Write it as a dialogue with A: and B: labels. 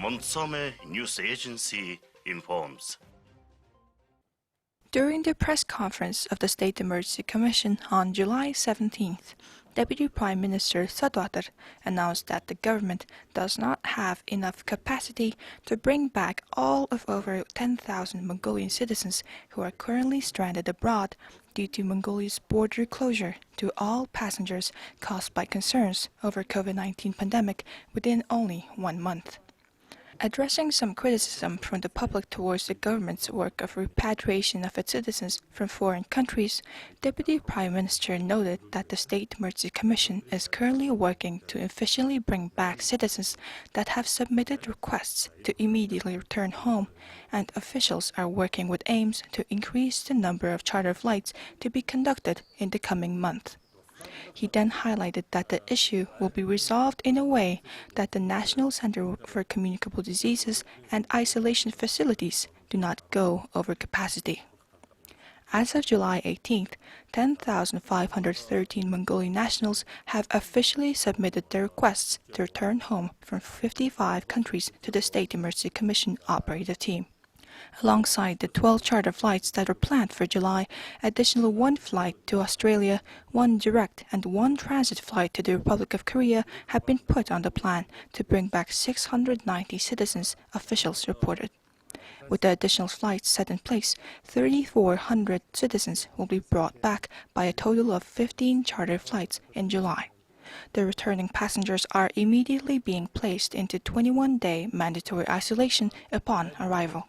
A: Monsome News Agency informs.
B: During the press conference of the State Emergency Commission on July 17th, Deputy Prime Minister Sudwatar announced that the government does not have enough capacity to bring back all of over 10,000 Mongolian citizens who are currently stranded abroad due to Mongolia's border closure to all passengers caused by concerns over COVID-19 pandemic within only 1 month. Addressing some criticism from the public towards the government's work of repatriation of its citizens from foreign countries, Deputy Prime Minister noted that the State Emergency Commission is currently working to efficiently bring back citizens that have submitted requests to immediately return home, and officials are working with aims to increase the number of charter flights to be conducted in the coming month. He then highlighted that the issue will be resolved in a way that the National Center for Communicable Diseases and isolation facilities do not go over capacity. As of July 18th, 10,513 Mongolian nationals have officially submitted their requests to return home from 55 countries to the State Emergency Commission operative team. Alongside the 12 charter flights that are planned for July, additional 1 flight to Australia, 1 direct and 1 transit flight to the Republic of Korea have been put on the plan to bring back 690 citizens, officials reported. With the additional flights set in place, 3,400 citizens will be brought back by a total of 15 charter flights in July. The returning passengers are immediately being placed into 21-day mandatory isolation upon arrival.